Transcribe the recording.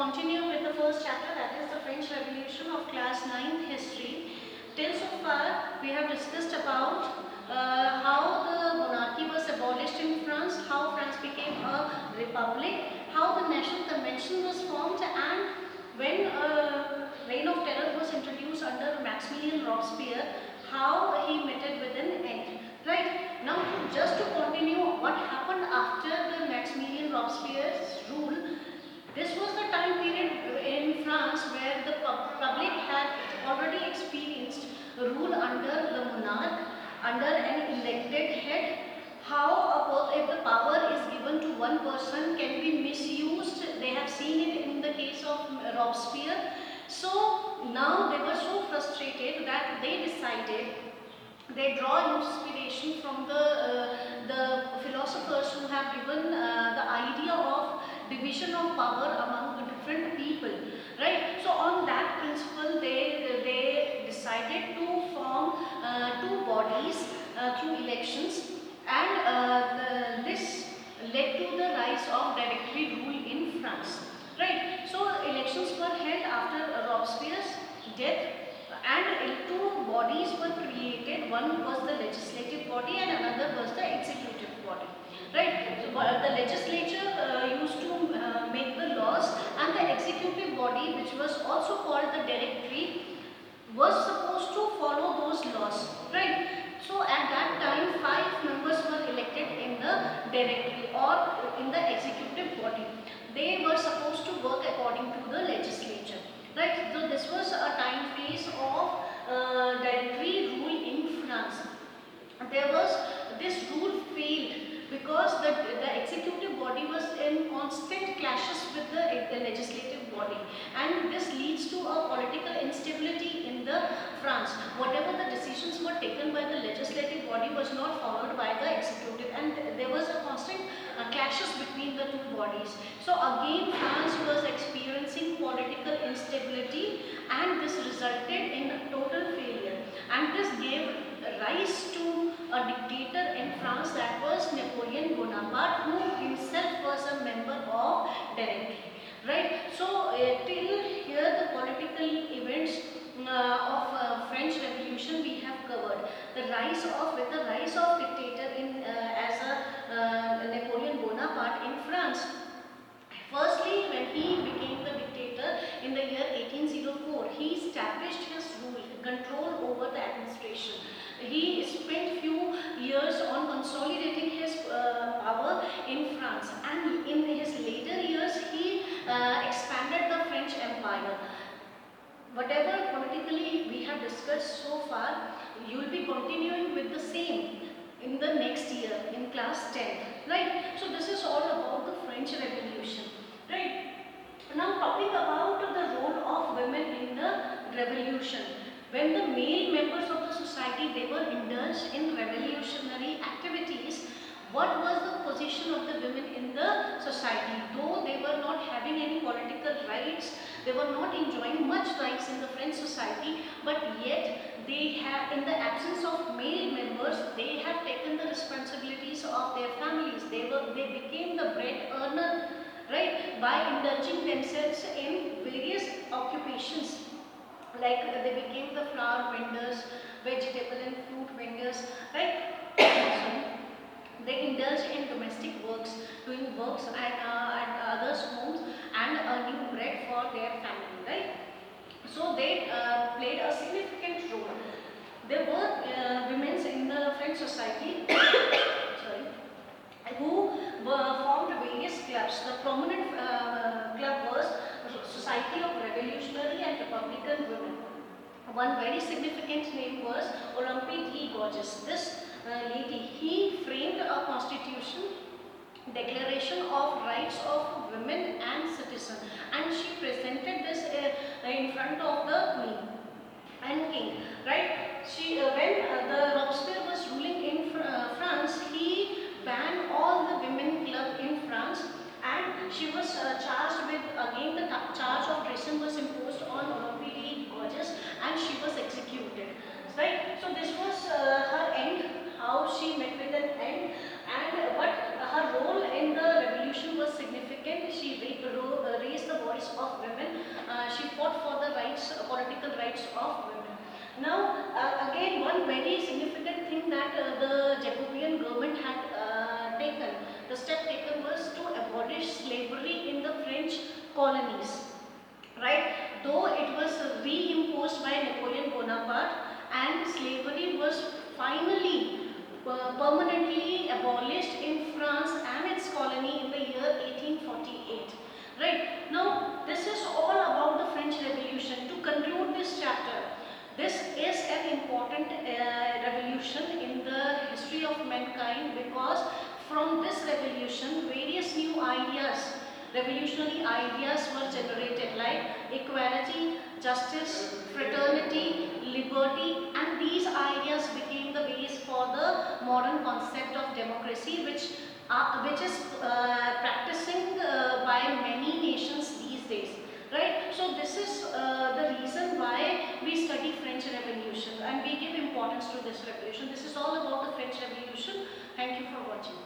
continue with the first chapter, that is the French Revolution of class 9th history. Till so far we have discussed about how the monarchy was abolished in France, how France became a republic, how the National Convention was formed, and when reign of terror was introduced under Maximilien Robespierre, how he met it with an end. Right, now just to continue what happened after the Maximilien Robespierre's rule. This was the time period in France where the public had already experienced rule under the monarch, under an elected head. How if the power is given to one person can be misused. They have seen it in the case of Robespierre. So now they were so frustrated that they decided, they draw inspiration from the philosophers who have given the idea of division of power among the different people, right? So on that principle they decided to form two bodies through elections, and this led to the rise of directory rule in France, right? So elections were held after Robespierre's death, and two bodies were created. One was the legislative body and another was the executive body, right? So the legislature used to make the laws, and the executive body, which was also called the directory, was supposed to follow those laws, right? So at that time 5 members were elected in the directory or in the executive body. They were supposed to work according to the legislature, right? So this was a time phase of directory rule in France. There was this rule failed because the executive body was in constant clashes with the legislative body, and this leads to a political instability in the France. Whatever the decisions were taken by the legislative body was not followed by the executive, and there was a constant clashes between the two bodies. So again France was experiencing political instability, and this resulted in a total failure, and this gave rise to a dictator in France, that was Napoleon Bonaparte, who himself was a member of directory, right? So till here the political events of French Revolution we have covered. The rise of dictator in as a Napoleon Bonaparte in France. Firstly, when he became the dictator in the year 1804, he established his rule, control over the administration. He spent few years on consolidating his power in France, and in his later years he expanded the French Empire. Whatever politically we have discussed so far, you will be continuing with the same in the next year in class 10, right? So this is all about the French Revolution, right? Now talking about the role of women in the revolution. When the male members of the society, they were indulged in revolutionary activities, what was the position of the women in the society? Though they were not having any political rights, they were not enjoying much rights in the French society, but yet they have, in the absence of male members, they have taken the responsibilities of their families. They became the bread earner, right, by indulging themselves in various occupations. Like they became the flower vendors, vegetable and fruit vendors, right? Sorry. They indulged in domestic works, doing works at others' homes and earning bread for their family, right? So they played a significant role. There were women in the French society sorry, who formed various clubs. The prominent club was Society of Revolutionary and Republican Women. One very significant name was Olympe de Gouges. This lady, he framed a constitution, declaration of rights of women and citizens, and she presented this in front of the queen and king, right? She when the Robespierre was ruling in France, he banned all the women club in France, and she was charged with, again the charge of treason was imposed on Olympe de Gouges, and she was executed, right? So this was her end, how she met with an end, and but her role in the revolution was significant. She raised the voice of political rights of women. Now, again, one very significant thing that the Jacobean government had taken, the step taken was to abolish slavery in the French colonies. Right? Though it was reimposed by Napoleon Bonaparte, and slavery was finally permanently abolished in France and its colony in the year 1848. Right? Now, this is all about the French Revolution. To conclude this chapter, this is an important revolution in the history of mankind, because from this revolution various new ideas, revolutionary ideas were generated, like equality, justice, fraternity, liberty, and these ideas became the base for the modern concept of democracy, which is practicing by many nations these days. Right? So this is the reason why we study French Revolution and we give importance to this revolution. This is all about the French Revolution. Thank you for watching.